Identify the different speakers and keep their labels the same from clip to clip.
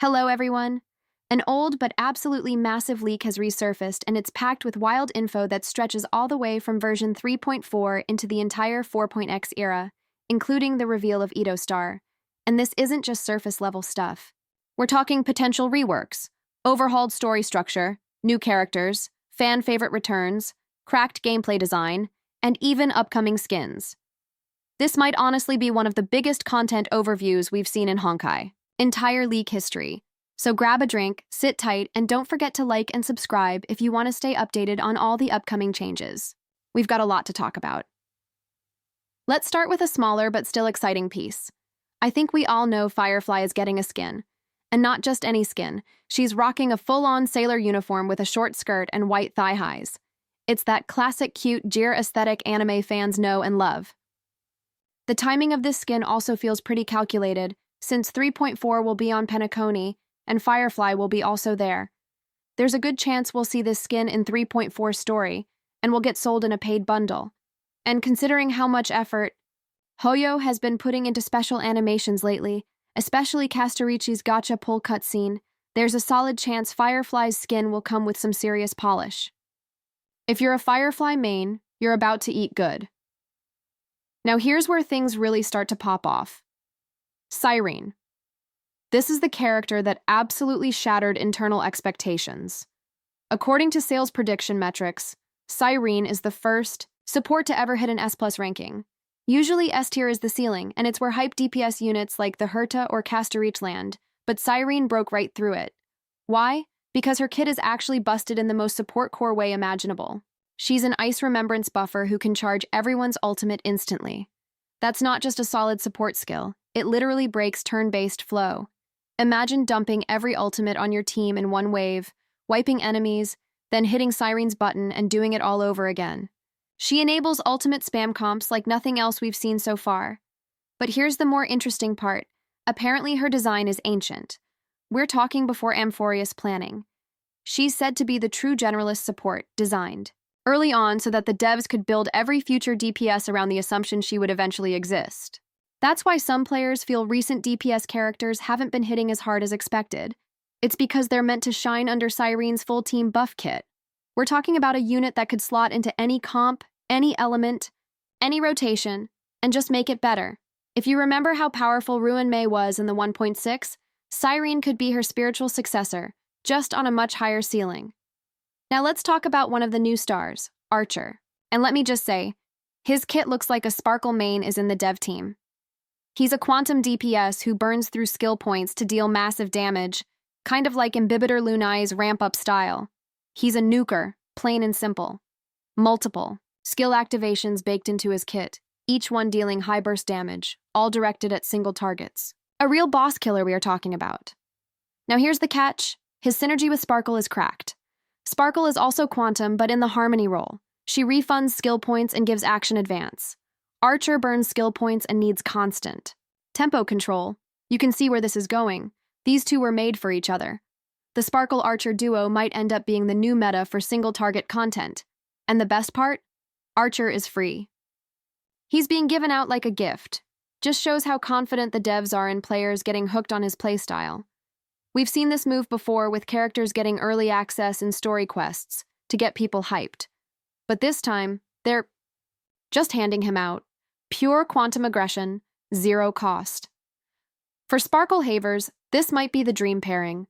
Speaker 1: Hello, everyone. An old but absolutely massive leak has resurfaced, and it's packed with wild info that stretches all the way from version 3.4 into the entire 4.x era, including the reveal of Edo Star. And this isn't just surface-level stuff. We're talking potential reworks, overhauled story structure, new characters, fan-favorite returns, cracked gameplay design, and even upcoming skins. This might honestly be one of the biggest content overviews we've seen in Honkai entire leak history. So grab a drink, sit tight, and don't forget to like and subscribe if you want to stay updated on all the upcoming changes. We've got a lot to talk about. Let's start with a smaller but still exciting piece. I think we all know Firefly is getting a skin. And not just any skin. She's rocking a full-on sailor uniform with a short skirt and white thigh-highs. It's that classic cute Jir aesthetic anime fans know and love. The timing of this skin also feels pretty calculated, since 3.4 will be on Penacony, and Firefly will be also there. There's a good chance we'll see this skin in 3.4 story, and will get sold in a paid bundle. And considering how much effort Hoyo has been putting into special animations lately, especially Castorichi's gacha pull cutscene, there's a solid chance Firefly's skin will come with some serious polish. If you're a Firefly main, you're about to eat good. Now here's where things really start to pop off. Cyrene. This is the character that absolutely shattered internal expectations. According to sales prediction metrics, Cyrene is the first support to ever hit an S+ ranking. Usually S tier is the ceiling, and it's where hype DPS units like the Herta or Castorich land, but Cyrene broke right through it. Why? Because her kit is actually busted in the most support core way imaginable. She's an ice remembrance buffer who can charge everyone's ultimate instantly. That's not just a solid support skill, it literally breaks turn-based flow. Imagine dumping every ultimate on your team in one wave, wiping enemies, then hitting Cyrene's button and doing it all over again. She enables ultimate spam comps like nothing else we've seen so far. But here's the more interesting part. Apparently her design is ancient. We're talking before Amphorius planning. She's said to be the true generalist support, designed early on so that the devs could build every future DPS around the assumption she would eventually exist. That's why some players feel recent DPS characters haven't been hitting as hard as expected. It's because they're meant to shine under Cyrene's full team buff kit. We're talking about a unit that could slot into any comp, any element, any rotation, and just make it better. If you remember how powerful Ruin Mei was in the 1.6, Cyrene could be her spiritual successor, just on a much higher ceiling. Now let's talk about one of the new stars, Archer. And let me just say, his kit looks like a Sparkle main is in the dev team. He's a Quantum DPS who burns through skill points to deal massive damage, kind of like Imbibitor Lunai's ramp-up style. He's a nuker, plain and simple. Multiple skill activations baked into his kit, each one dealing high burst damage, all directed at single targets. A real boss killer we are talking about. Now here's the catch. His synergy with Sparkle is cracked. Sparkle is also Quantum, but in the Harmony role. She refunds skill points and gives action advance. Archer burns skill points and needs constant tempo control. You can see where this is going. These two were made for each other. The Sparkle-Archer duo might end up being the new meta for single-target content. And the best part? Archer is free. He's being given out like a gift. Just shows how confident the devs are in players getting hooked on his playstyle. We've seen this move before with characters getting early access in story quests to get people hyped. But this time, they're just handing him out. Pure quantum aggression, zero cost. For Sparkle havers, this might be the dream pairing.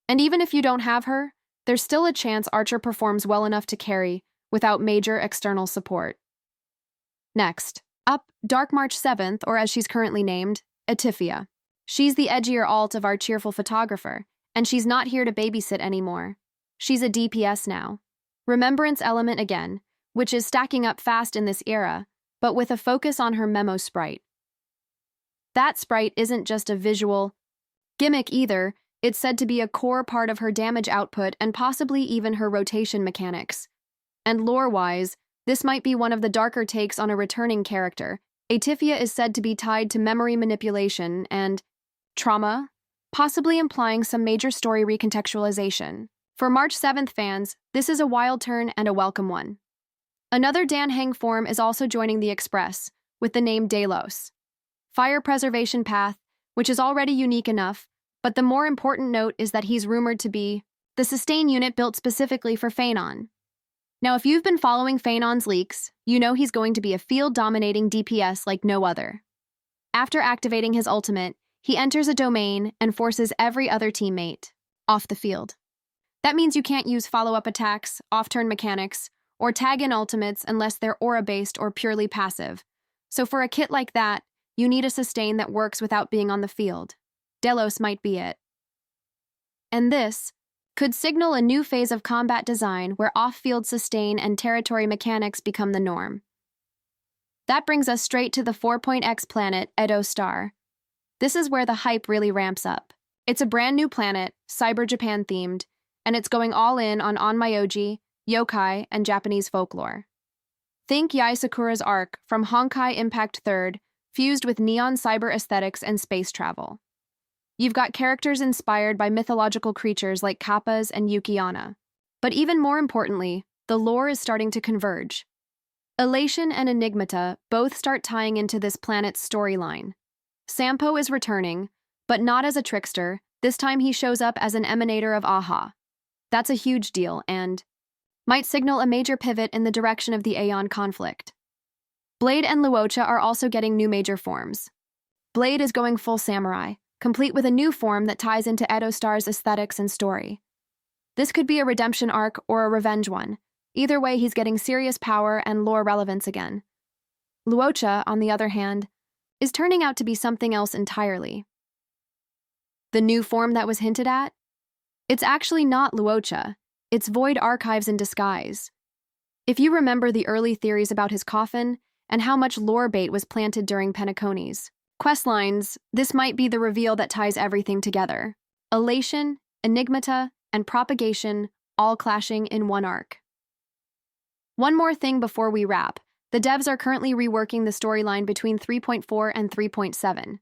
Speaker 1: And even if you don't have her, there's still a chance Archer performs well enough to carry without major external support. Next, up, Dark March 7th, or as she's currently named, Atifia. She's the edgier alt of our cheerful photographer, and she's not here to babysit anymore. She's a DPS now. Remembrance element again, which is stacking up fast in this era, but with a focus on her memo sprite. That sprite isn't just a visual gimmick either, it's said to be a core part of her damage output and possibly even her rotation mechanics. And lore-wise, this might be one of the darker takes on a returning character. Atifia is said to be tied to memory manipulation and trauma, possibly implying some major story recontextualization. For March 7th fans, this is a wild turn and a welcome one. Another Heng form is also joining the Express, with the name Delos. Fire Preservation Path, which is already unique enough, But the more important note is that he's rumored to be the sustain unit built specifically for Phanon. Now, if you've been following Phanon's leaks, you know he's going to be a field-dominating DPS like no other. After activating his ultimate, he enters a domain and forces every other teammate off the field. That means you can't use follow-up attacks, off-turn mechanics, or tag in ultimates unless they're aura-based or purely passive. So for a kit like that, you need a sustain that works without being on the field. Delos might be it. And this could signal a new phase of combat design where off-field sustain and territory mechanics become the norm. That brings us straight to the 4.x planet, Edo Star. This is where the hype really ramps up. It's a brand new planet, Cyber Japan themed, and it's going all in on onmyoji, yokai, and Japanese folklore. Think Yae Sakura's arc from Honkai Impact 3rd, fused with neon cyber aesthetics and space travel. You've got characters inspired by mythological creatures like Kappas and Yuki-onna. But even more importantly, the lore is starting to converge. Elation and Enigmata both start tying into this planet's storyline. Sampo is returning, but not as a trickster. This time he shows up as an emanator of Aha. That's a huge deal and might signal a major pivot in the direction of the Aeon conflict. Blade and Luocha are also getting new major forms. Blade is going full samurai, complete with a new form that ties into Edo Star's aesthetics and story. This could be a redemption arc or a revenge one. Either way, he's getting serious power and lore relevance again. Luocha, on the other hand, is turning out to be something else entirely. The new form that was hinted at? It's actually not Luocha. It's Void Archives in disguise. If you remember the early theories about his coffin and how much lore bait was planted during Penacony's questlines, this might be the reveal that ties everything together. Elation, Enigmata, and Propagation all clashing in one arc. One more thing before we wrap. The devs are currently reworking the storyline between 3.4 and 3.7.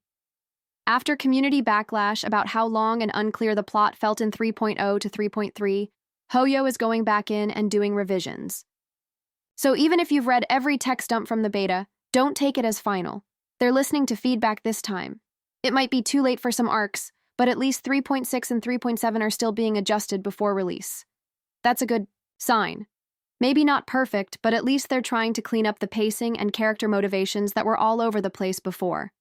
Speaker 1: After community backlash about how long and unclear the plot felt in 3.0 to 3.3, Hoyo is going back in and doing revisions. So even if you've read every text dump from the beta, don't take it as final. They're listening to feedback this time. It might be too late for some arcs, but at least 3.6 and 3.7 are still being adjusted before release. That's a good sign. Maybe not perfect, but at least they're trying to clean up the pacing and character motivations that were all over the place before.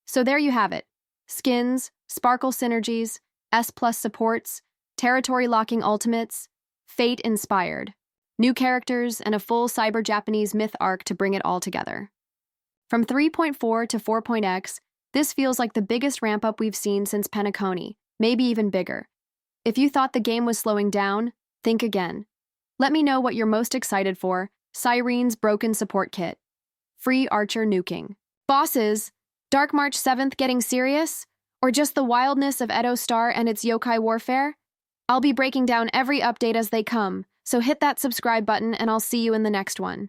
Speaker 1: So there you have it. Skins, Sparkle synergies, S+ supports, territory-locking ultimates, Fate-inspired. New characters, and a full Cyber Japanese myth arc to bring it all together. From 3.4 to 4.x, this feels like the biggest ramp-up we've seen since Penacony, maybe even bigger. If you thought the game was slowing down, think again. Let me know what you're most excited for. Cyrene's Broken Support Kit. Free Archer nuking. Bosses, Dark March 7th getting serious? Or just the wildness of Edo Star and its yokai warfare? I'll be breaking down every update as they come, so hit that subscribe button and I'll see you in the next one.